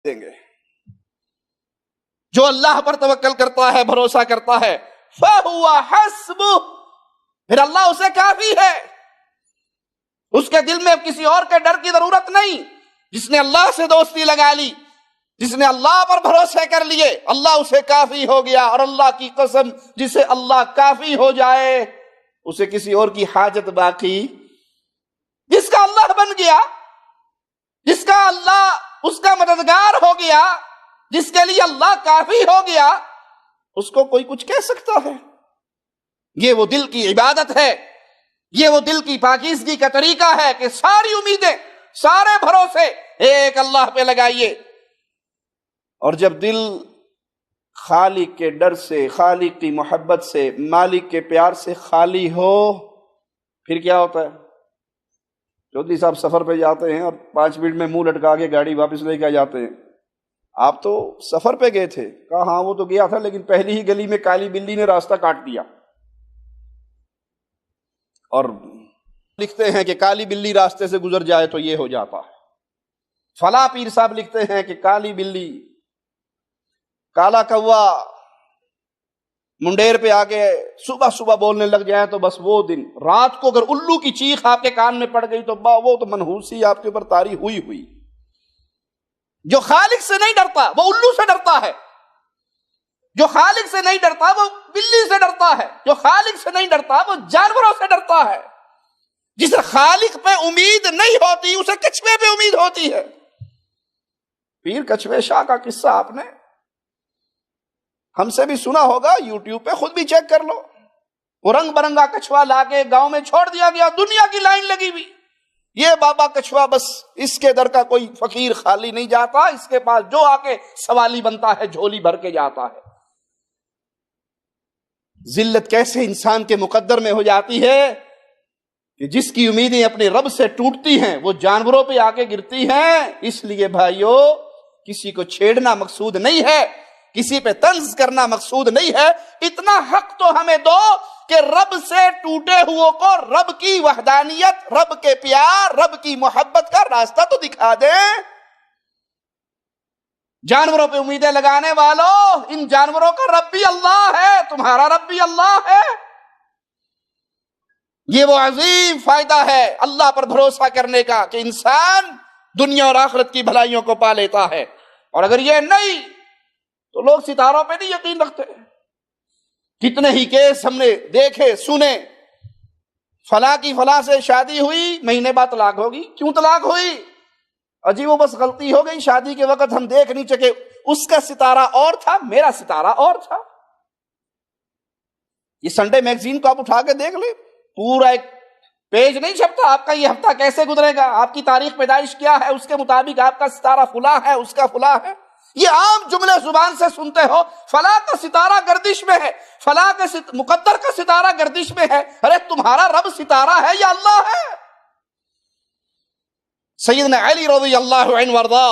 دیں گے۔ جو اللہ پر توکل کرتا ہے، بھروسہ کرتا ہے، فَهُوَ حَسْبُهُ، پھر اللہ اسے کافی ہے۔ اس کے دل میں کسی اور کے ڈر کی ضرورت نہیں۔ جس نے اللہ سے دوستی لگا لی، جس نے اللہ پر بھروسے کر لیے، اللہ اسے کافی ہو گیا۔ اور اللہ کی قسم، جسے اللہ کافی ہو جائے اسے کسی اور کی حاجت باقی۔ جس کا اللہ بن گیا، جس کا اللہ اس کا مددگار ہو گیا، جس کے لیے اللہ کافی ہو گیا، اس کو کوئی کچھ کہہ سکتا ہے؟ یہ وہ دل کی عبادت ہے، یہ وہ دل کی پاکیزگی کا طریقہ ہے کہ ساری امیدیں، سارے بھروسے ایک اللہ پہ لگائیے۔ اور جب دل خالق کے ڈر سے، خالق کی محبت سے، مالک کے پیار سے خالی ہو، پھر کیا ہوتا ہے؟ چودھری صاحب سفر پہ جاتے ہیں اور 5 منٹ میں منہ لٹکا کے گاڑی واپس لے کے جاتے ہیں۔ آپ تو سفر پہ گئے تھے، کہا ہاں وہ تو گیا تھا، لیکن پہلی ہی گلی میں کالی بلی نے راستہ کاٹ دیا۔ اور لکھتے ہیں کہ کالی بلی راستے سے گزر جائے تو یہ ہو جاتا ہے۔ فلاں پیر صاحب لکھتے ہیں کہ کالی بلی، کالا کوا منڈیر پہ آ کے صبح صبح بولنے لگ جائے تو بس وہ دن، رات کو اگر الو کی چیخ آپ کے کان میں پڑ گئی تو وہ تو منحوسی آپ کے اوپر طاری ہوئی۔ جو خالق سے نہیں ڈرتا وہ الو سے ڈرتا ہے، جو خالق سے نہیں ڈرتا وہ بلی سے ڈرتا ہے، جو خالق سے نہیں ڈرتا وہ جانوروں سے ڈرتا ہے۔ جسے خالق پہ امید نہیں ہوتی اسے کچھوے پہ امید ہوتی ہے۔ پیر کچھوے شاہ کا قصہ آپ نے ہم سے بھی سنا ہوگا، یوٹیوب پہ خود بھی چیک کر لو۔ وہ رنگ برنگا کچھوا لا کے گاؤں میں چھوڑ دیا گیا، دنیا کی لائن لگی ہوئی، یہ بابا کچھوا، بس اس کے در کا کوئی فقیر خالی نہیں جاتا، اس کے پاس جو آ کے سوالی بنتا ہے جھولی بھر کے جاتا ہے۔ ذلت کیسے انسان کے مقدر میں ہو جاتی ہے کہ جس کی امیدیں اپنے رب سے ٹوٹتی ہیں وہ جانوروں پہ آ کے گرتی ہیں۔ اس لیے بھائیو، کسی کو چھیڑنا مقصود نہیں ہے، کسی پہ طنز کرنا مقصود نہیں ہے، اتنا حق تو ہمیں دو کہ رب سے ٹوٹے ہوئے کو رب کی وحدانیت، رب کے پیار، رب کی محبت کا راستہ تو دکھا دیں۔ جانوروں پہ امیدیں لگانے والوں، ان جانوروں کا رب بھی اللہ ہے، تمہارا رب بھی اللہ ہے۔ یہ وہ عظیم فائدہ ہے اللہ پر بھروسہ کرنے کا کہ انسان دنیا اور آخرت کی بھلائیوں کو پا لیتا ہے۔ اور اگر یہ نہیں تو لوگ ستاروں پہ نہیں یقین رکھتے۔ کتنے ہی کیس ہم نے دیکھے سنے، فلاں کی فلاں سے شادی ہوئی، مہینے بعد طلاق ہوگی۔ کیوں طلاق ہوئی؟ عجیب و بس غلطی ہو گئی، شادی کے وقت ہم دیکھ نہیں سکے، اس کا ستارہ اور تھا، میرا ستارہ اور تھا۔ یہ سنڈے میگزین کو آپ اٹھا کے دیکھ لیں، پورا ایک پیج نہیں چھپتا آپ کا یہ ہفتہ کیسے گزرے گا، آپ کی تاریخ پیدائش کیا ہے، اس کے مطابق آپ کا ستارہ فلاں ہے، اس کا فلاں ہے۔ یہ عام جملے زبان سے سنتے ہو، فلاں کا ستارہ گردش میں ہے، فلاں کے مقدر کا ستارہ گردش میں ہے۔ ارے تمہارا رب ستارہ ہے یا اللہ ہے؟ سیدنا علی رضی اللہ عنہ وارضا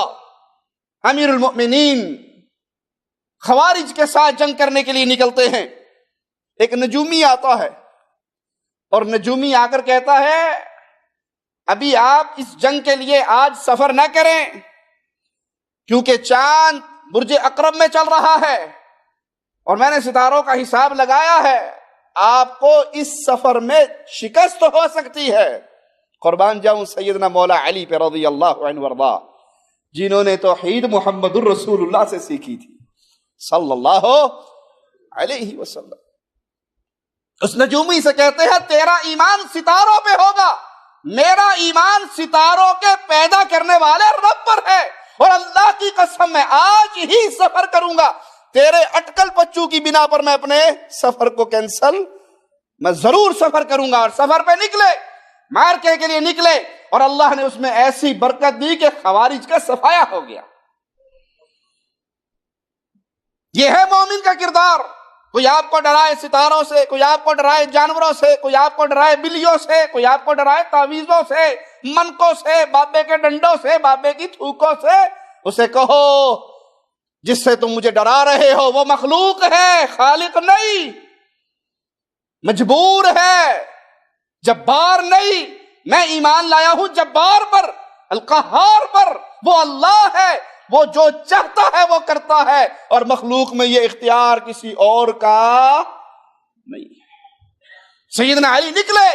امیر المؤمنین خوارج کے ساتھ جنگ کرنے کے لیے نکلتے ہیں۔ ایک نجومی آتا ہے اور نجومی آ کر کہتا ہے ابھی آپ اس جنگ کے لیے آج سفر نہ کریں کیونکہ چاند برج اقرب میں چل رہا ہے اور میں نے ستاروں کا حساب لگایا ہے، آپ کو اس سفر میں شکست ہو سکتی ہے۔ قربان جاؤں سیدنا مولا علی پہ رضی اللہ عنہ وارضا، جنہوں نے توحید محمد الرسول اللہ سے سیکھی تھی صلی اللہ علیہ وسلم۔ اس نجومی سے کہتے ہیں تیرا ایمان ستاروں پہ ہوگا، میرا ایمان ستاروں کے پیدا کرنے والے رب پر ہے، اور اللہ کی قسم میں آج ہی سفر کروں گا، تیرے اٹکل پچو کی بنا پر میں اپنے سفر کو کینسل، میں ضرور سفر کروں گا۔ اور سفر پہ نکلے، مارکے کے لیے نکلے، اور اللہ نے اس میں ایسی برکت دی کہ خوارج کا صفایا ہو گیا۔ یہ ہے مومن کا کردار۔ کوئی آپ کو ڈرائے ستاروں سے، کوئی آپ کو ڈرائے جانوروں سے، کوئی آپ کو ڈرائے بلیوں سے، کوئی آپ کو ڈرائے تعویذوں سے، منکوں سے، بابے کے ڈنڈوں سے، بابے کی تھوکوں سے، اسے کہو جس سے تم مجھے ڈرا رہے ہو وہ مخلوق ہے، خالق نہیں، مجبور ہے، جبار نہیں۔ میں ایمان لایا ہوں جبار پر، القہار پر، وہ اللہ ہے، وہ جو چاہتا ہے وہ کرتا ہے، اور مخلوق میں یہ اختیار کسی اور کا نہیں ہے۔ سیدنا علی نکلے،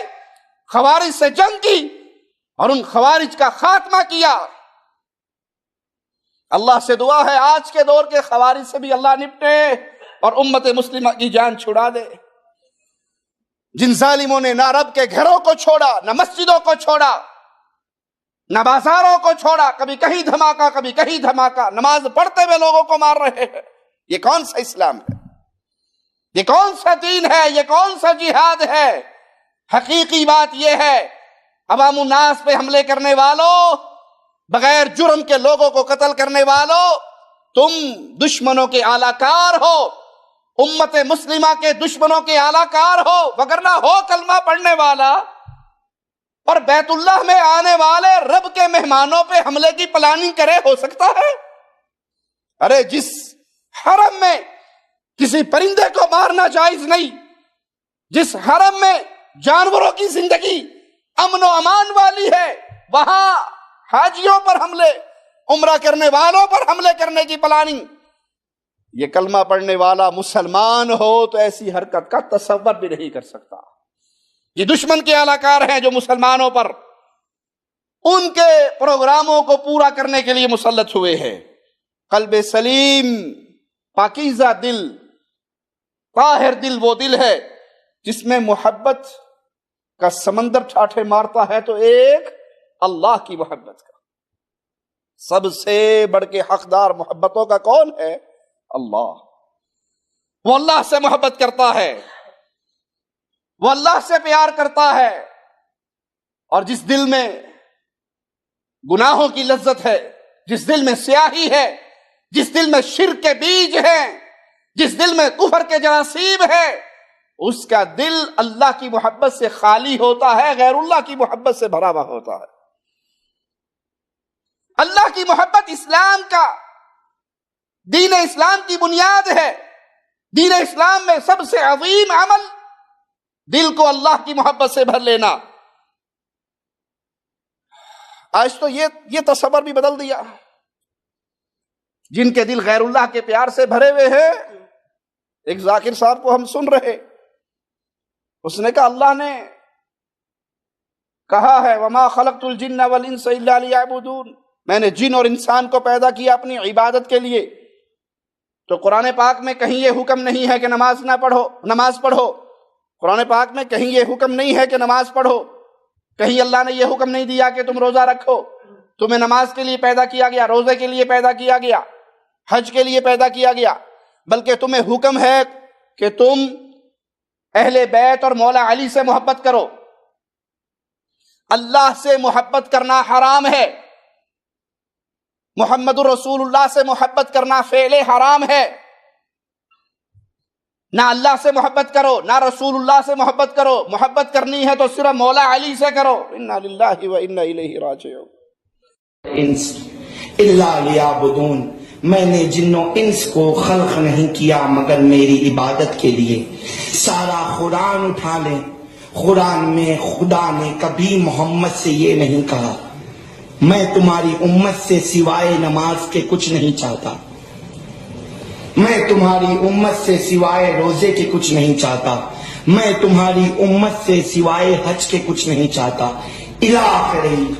خوارج سے جنگ کی اور ان خوارج کا خاتمہ کیا۔ اللہ سے دعا ہے آج کے دور کے خوارج سے بھی اللہ نپٹے اور امت مسلمہ کی جان چھڑا دے۔ جن ظالموں نے نہ رب کے گھروں کو چھوڑا، نہ مسجدوں کو چھوڑا، نہ بازاروں کو چھوڑا، کبھی کہیں دھماکہ کبھی کہیں دھماکہ، نماز پڑھتے ہوئے لوگوں کو مار رہے ہیں، یہ کون سا اسلام ہے؟ یہ کون سا دین ہے؟ یہ کون سا جہاد ہے؟ حقیقی بات یہ ہے، عوام الناس پہ حملے کرنے والوں، بغیر جرم کے لوگوں کو قتل کرنے والوں، تم دشمنوں کے اعلی کار ہو، امت مسلمہ کے دشمنوں کے اعلی کار ہو، وگرنہ ہو کلمہ پڑھنے والا اور بیت اللہ میں آنے والے رب کے مہمانوں پہ حملے کی پلاننگ کرے، ہو سکتا ہے؟ ارے جس حرم میں کسی پرندے کو مارنا جائز نہیں، جس حرم میں جانوروں کی زندگی امن و امان والی ہے، وہاں حاجیوں پر حملے، عمرہ کرنے والوں پر حملے کرنے کی پلاننگ۔ یہ کلمہ پڑھنے والا مسلمان ہو تو ایسی حرکت کا تصور بھی نہیں کر سکتا۔ یہ دشمن کے اعلی کار ہیں جو مسلمانوں پر ان کے پروگراموں کو پورا کرنے کے لیے مسلط ہوئے ہیں۔ قلب سلیم، پاکیزہ دل، طاہر دل وہ دل ہے جس میں محبت کا سمندر ٹھاٹھے مارتا ہے تو ایک اللہ کی محبت کا۔ سب سے بڑھ کے حقدار محبتوں کا کون ہے؟ اللہ۔ وہ اللہ سے محبت کرتا ہے، وہ اللہ سے پیار کرتا ہے، اور جس دل میں گناہوں کی لذت ہے، جس دل میں سیاہی ہے، جس دل میں شرک کے بیج ہیں، جس دل میں کفر کے جراثیم ہیں، اس کا دل اللہ کی محبت سے خالی ہوتا ہے، غیر اللہ کی محبت سے بھرا ہوا ہوتا ہے۔ اللہ کی محبت اسلام کا، دین اسلام کی بنیاد ہے۔ دین اسلام میں سب سے عظیم عمل دل کو اللہ کی محبت سے بھر لینا۔ آج تو یہ تصور بھی بدل دیا، جن کے دل غیر اللہ کے پیار سے بھرے ہوئے ہیں۔ ایک ذاکر صاحب کو ہم سن رہے، اس نے کہا اللہ نے کہا ہے وَمَا خَلَقْتُ الْجِنَّ وَالْإِنسَ إِلَّا لِيَعْبُدُونَ، میں نے جن اور انسان کو پیدا کیا اپنی عبادت کے لیے۔ تو قرآن پاک میں کہیں یہ حکم نہیں ہے کہ نماز پڑھو، قرآن پاک میں کہیں یہ حکم نہیں ہے کہ نماز پڑھو، کہیں اللہ نے یہ حکم نہیں دیا کہ تم روزہ رکھو۔ تمہیں نماز کے لیے پیدا کیا گیا، روزے کے لیے پیدا کیا گیا، حج کے لیے پیدا کیا گیا، بلکہ تمہیں حکم ہے کہ تم اہل بیت اور مولا علی سے محبت کرو۔ اللہ سے محبت کرنا حرام ہے، محمد الرسول اللہ سے محبت کرنا فعل حرام ہے۔ نہ اللہ سے محبت کرو، نہ رسول اللہ سے محبت کرو، محبت کرنی ہے تو صرف مولا علی سے کرو۔ انا للہ و انا الیہ راجعون۔ انس الا لیعبدون، میں نے جن و انس کو خلق نہیں کیا مگر میری عبادت کے لیے۔ سارا قرآن اٹھا لیں، قرآن میں خدا نے کبھی محمد سے یہ نہیں کہا میں تمہاری امت سے سوائے نماز کے کچھ نہیں چاہتا، میں تمہاری امت سے سوائے روزے کے کچھ نہیں چاہتا، میں تمہاری امت سے سوائے حج کے کچھ نہیں چاہتا۔ الہ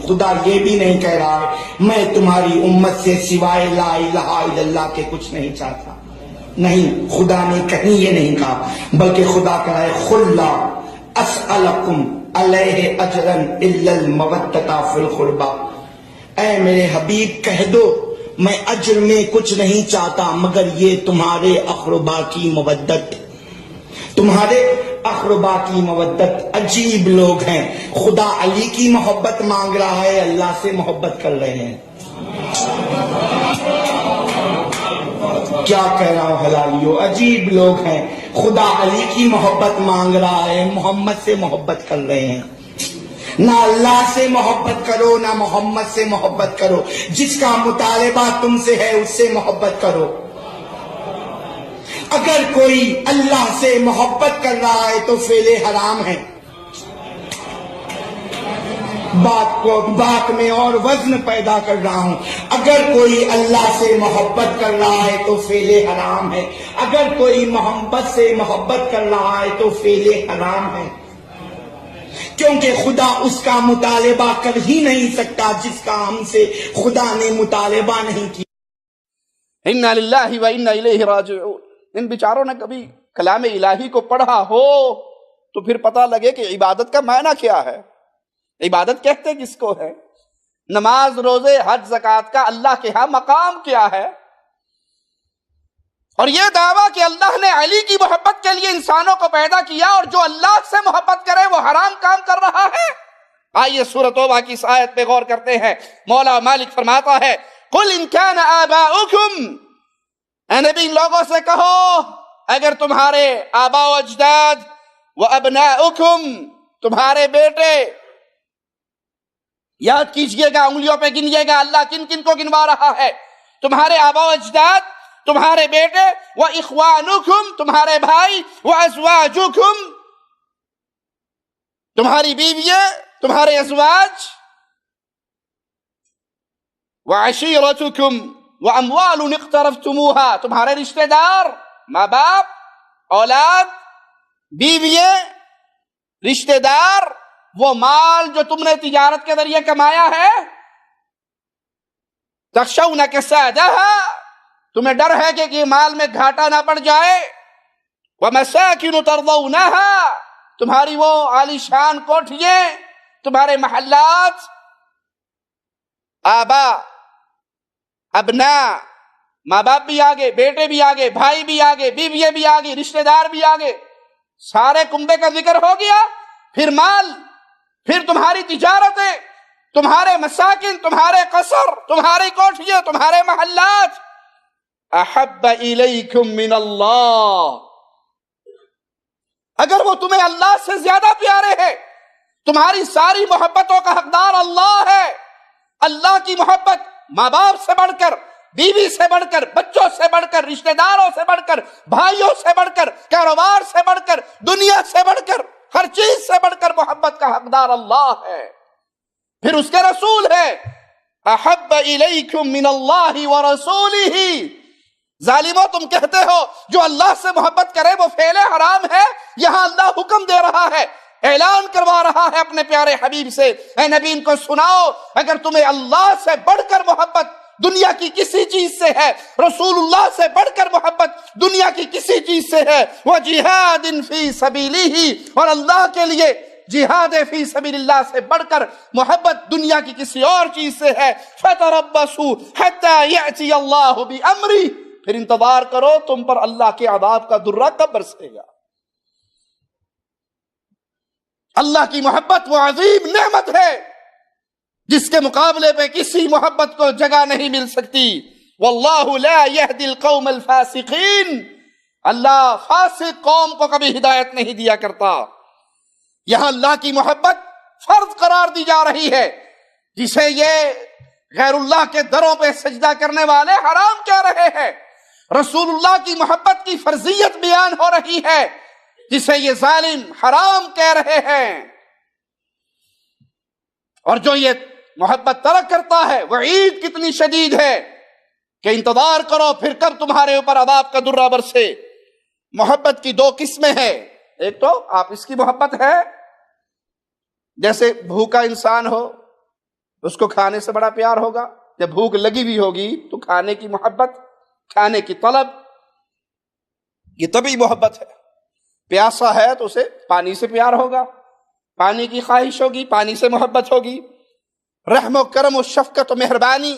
خدا یہ بھی نہیں کہہ رہا ہے میں تمہاری امت سے سوائے لا الہ الا اللہ کے کچھ نہیں چاہتا، نہیں، خدا نے کہیں یہ نہیں کہا، بلکہ خدا کہا ہے قل لا اسألکم علیہ اجرا الا المودۃ فی القربى، اے میرے حبیب کہہ دو میں اجر میں کچھ نہیں چاہتا مگر یہ تمہارے اقربا کی مودت، تمہارے اقربا کی مودت۔ عجیب لوگ ہیں، خدا علی کی محبت مانگ رہا ہے، اللہ سے محبت کر رہے ہیں۔ کیا کہہ رہا ہوں حلالیو، عجیب لوگ ہیں، خدا علی کی محبت مانگ رہا ہے، محمد سے محبت کر رہے ہیں۔ نہ اللہ سے محبت کرو نہ محمد سے محبت کرو، جس کا مطالبہ تم سے ہے اس سے محبت کرو۔ اگر کوئی اللہ سے محبت کر رہا ہے تو فعل حرام ہے، بات کو بات میں اور وزن پیدا کر رہا ہوں. اگر کوئی اللہ سے محبت کر رہا ہے تو فعل حرام ہے. اگر کوئی محبت سے محبت کر رہا ہے تو فعل حرام ہے، کیونکہ خدا اس کا مطالبہ کر ہی نہیں سکتا جس کا ہم سے خدا نے مطالبہ نہیں کیا. انا للہ و انا الیہ راجعون. ان بیچاروں نے کبھی کلام الہی کو پڑھا ہو تو پھر پتہ لگے کہ عبادت کا معنی کیا ہے، عبادت کہتے کس کو ہے، نماز روزے حج زکوٰۃ کا اللہ کے ہاں مقام کیا ہے. اور یہ دعویٰ کہ اللہ نے علی کی محبت کے لیے انسانوں کو پیدا کیا اور جو اللہ سے محبت کرے وہ حرام کام کر رہا ہے. آئیے سورۃ توبہ کی اس آیت پہ غور کرتے ہیں. مولا مالک فرماتا ہے قل ان کان آباؤکم، اے نبی ان لوگوں سے کہو اگر تمہارے آباء و اجداد و ابناؤکم، تمہارے بیٹے، یاد کیجئے گا، انگلیوں پہ گنیے گا اللہ کن کن کو گنوا رہا ہے. تمہارے آباء و اجداد، تمہارے بیٹے، و اخوانکم، تمہارے بھائی، و ازواجکم، تمہاری بیویاں، تمہارے ازواج، و عشیرتکم و اموال اقترفتموها، تمہارے رشتہ دار، ماں باپ، اولاد، بیویاں، رشتہ دار، وہ مال جو تم نے تجارت کے ذریعے کمایا ہے. تخشون کسادها، تمہیں ڈر ہے کہ یہ مال میں گھاٹا نہ پڑ جائے. ومساکن ترضونها، تمہاری وہ عالیشان کوٹھیاں، تمہارے محلات، آبا، ابنا، ماں باپ بھی آگے، بیٹے بھی آگے، بھائی بھی آگے، بیویاں بھی آگے، رشتہ دار بھی آگے، سارے کنبے کا ذکر ہو گیا. پھر مال، پھر تمہاری تجارتیں، تمہارے مساکن، تمہارے قصر، تمہاری کوٹھیاں، تمہارے محلات. احب الیکم من اللہ، اگر وہ تمہیں اللہ سے زیادہ پیارے ہیں، تمہاری ساری محبتوں کا حقدار اللہ ہے. اللہ کی محبت ماں باپ سے بڑھ کر، بیوی سے بڑھ کر، بچوں سے بڑھ کر، رشتہ داروں سے بڑھ کر، بھائیوں سے بڑھ کر، کاروبار سے بڑھ کر، دنیا سے بڑھ کر، ہر چیز سے بڑھ کر محبت کا حقدار اللہ ہے. پھر اس کے رسول ہے احب الیکم من اللہ ورسولہ. ظالموں تم کہتے ہو جو اللہ سے محبت کرے وہ فعل حرام ہے. یہاں اللہ حکم دے رہا ہے، اعلان کروا رہا ہے اپنے پیارے حبیب سے، اے نبی ان کو سناؤ اگر تمہیں اللہ سے بڑھ کر محبت دنیا کی کسی چیز سے ہے، رسول اللہ سے بڑھ کر محبت دنیا کی کسی چیز سے ہے، وَجِهَادٍ فِي سَبِيلِهِ، اور اللہ کے لیے جہاد فی سبیل اللہ سے بڑھ کر محبت دنیا کی کسی اور چیز سے ہے، فَتَرَبَّصُوا حَتَّى يَأْتِيَ اللَّهُ بِأَمْرِهِ، پھر انتظار کرو تم پر اللہ کے عذاب کا درہ کب برسے گا. اللہ کی محبت وہ عظیم نعمت ہے جس کے مقابلے پہ کسی محبت کو جگہ نہیں مل سکتی. واللہ لا یہدی القوم الفاسقین، اللہ فاسق قوم کو کبھی ہدایت نہیں دیا کرتا. یہاں اللہ کی محبت فرض قرار دی جا رہی ہے جسے یہ غیر اللہ کے دروں پہ سجدہ کرنے والے حرام کہہ رہے ہیں. رسول اللہ کی محبت کی فرضیت بیان ہو رہی ہے جسے یہ ظالم حرام کہہ رہے ہیں. اور جو یہ محبت ترک کرتا ہے وعید کتنی شدید ہے کہ انتظار کرو پھر کب تمہارے اوپر عذاب کا درہ برسے. محبت کی دو قسمیں ہیں، ایک تو آپس کی محبت ہے، جیسے بھوکا انسان ہو اس کو کھانے سے بڑا پیار ہوگا، جب بھوک لگی ہوئی ہوگی تو کھانے کی محبت، کھانے کی طلب، یہ طبعی محبت ہے. پیاسا ہے تو اسے پانی سے پیار ہوگا، پانی کی خواہش ہوگی، پانی سے محبت ہوگی. رحم و کرم و شفقت و مہربانی،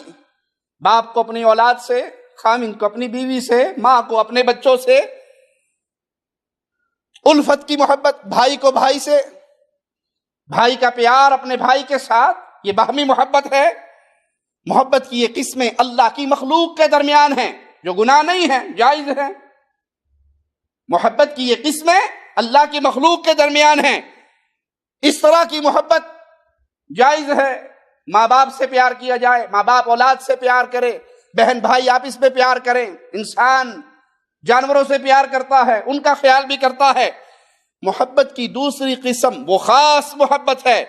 باپ کو اپنی اولاد سے، خامن کو اپنی بیوی سے، ماں کو اپنے بچوں سے. الفت کی محبت، بھائی کو بھائی سے، بھائی کا پیار اپنے بھائی کے ساتھ، یہ باہمی محبت ہے. محبت کی یہ قسمیں اللہ کی مخلوق کے درمیان ہیں جو گناہ نہیں ہیں، جائز ہیں. محبت کی یہ قسمیں اللہ کی مخلوق کے درمیان ہیں. اس طرح کی محبت جائز ہے، ماں باپ سے پیار کیا جائے، ماں باپ اولاد سے پیار کرے، بہن بھائی آپس میں پیار کریں. انسان جانوروں سے پیار کرتا ہے، ان کا خیال بھی کرتا ہے. محبت کی دوسری قسم وہ خاص محبت ہے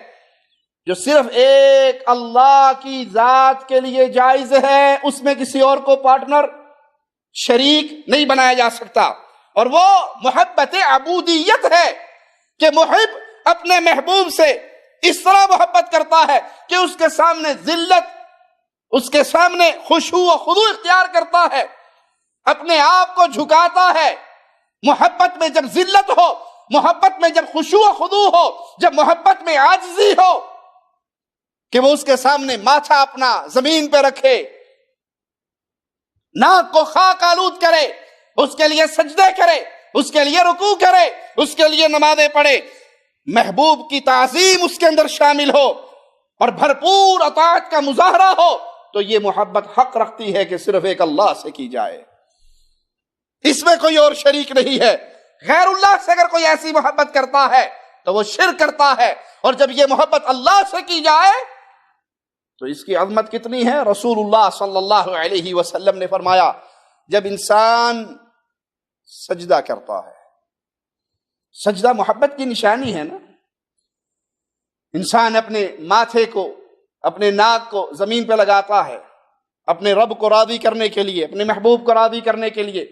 جو صرف ایک اللہ کی ذات کے لیے جائز ہے، اس میں کسی اور کو پارٹنر شریک نہیں بنایا جا سکتا، اور وہ محبت عبودیت ہے کہ محب اپنے محبوب سے اس طرح محبت کرتا ہے کہ اس کے سامنے ذلت، اس کے سامنے خشوع و خضوع اختیار کرتا ہے، اپنے آپ کو جھکاتا ہے۔ محبت میں جب ذلت ہو، محبت میں جب خشوع و خضوع ہو، جب محبت میں عاجزی ہو کہ وہ اس کے سامنے ماتھا اپنا زمین پہ رکھے، ناک کو خاک آلود کرے، اس کے لیے سجدے کرے، اس کے لیے رکوع کرے، اس کے لیے نمازیں پڑھے، محبوب کی تعظیم اس کے اندر شامل ہو اور بھرپور اطاعت کا مظاہرہ ہو، تو یہ محبت حق رکھتی ہے کہ صرف ایک اللہ سے کی جائے، اس میں کوئی اور شریک نہیں ہے۔ غیر اللہ سے اگر کوئی ایسی محبت کرتا ہے تو وہ شرک کرتا ہے، اور جب یہ محبت اللہ سے کی جائے تو اس کی عظمت کتنی ہے۔ رسول اللہ صلی اللہ علیہ وسلم نے فرمایا، جب انسان سجدہ کرتا ہے، سجدہ محبت کی نشانی ہے نا، انسان اپنے ماتھے کو، اپنے ناک کو زمین پہ لگاتا ہے اپنے رب کو راضی کرنے کے لیے، اپنے محبوب کو راضی کرنے کے لیے۔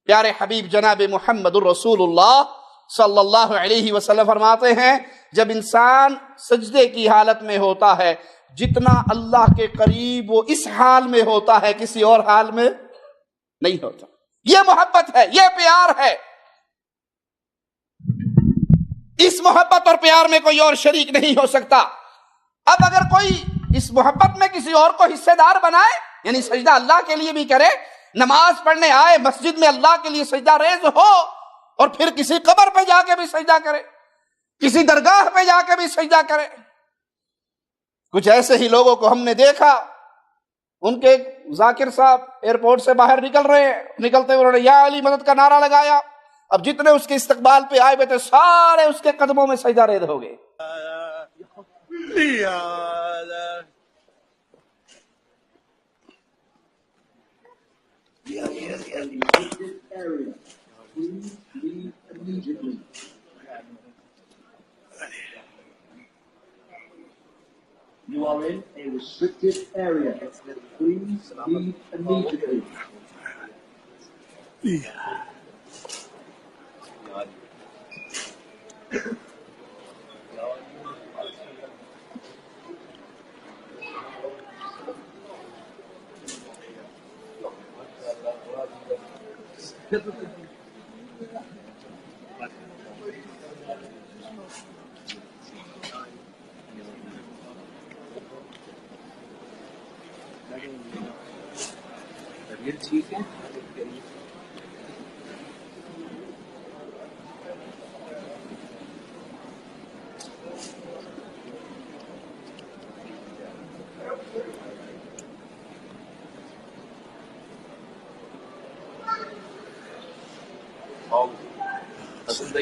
پیارے حبیب جناب محمد الرسول اللہ صلی اللہ علیہ وسلم فرماتے ہیں، جب انسان سجدے کی حالت میں ہوتا ہے، جتنا اللہ کے قریب وہ اس حال میں ہوتا ہے کسی اور حال میں نہیں ہوتا۔ یہ محبت ہے، یہ پیار ہے، اس محبت اور پیار میں کوئی اور شریک نہیں ہو سکتا۔ اب اگر کوئی اس محبت میں کسی اور کو حصے دار بنائے، یعنی سجدہ اللہ کے لیے بھی کرے، نماز پڑھنے آئے مسجد میں اللہ کے لیے سجدہ ریز ہو، اور پھر کسی قبر پہ جا کے بھی سجدہ کرے، کسی درگاہ پہ جا کے بھی سجدہ کرے۔ کچھ ایسے ہی لوگوں کو ہم نے دیکھا، ان کے ذاکر صاحب ایئرپورٹ سے باہر نکل رہے ہیں، نکلتے ہوئے انہوں نے یا علی مدد کا نعرہ لگایا، اب جتنے اس کے استقبال پہ آئے ہوئے تھے سارے اس کے قدموں میں سجدہ ریز ہو گئے۔ You are in a restricted area. Please leave immediately. Aslında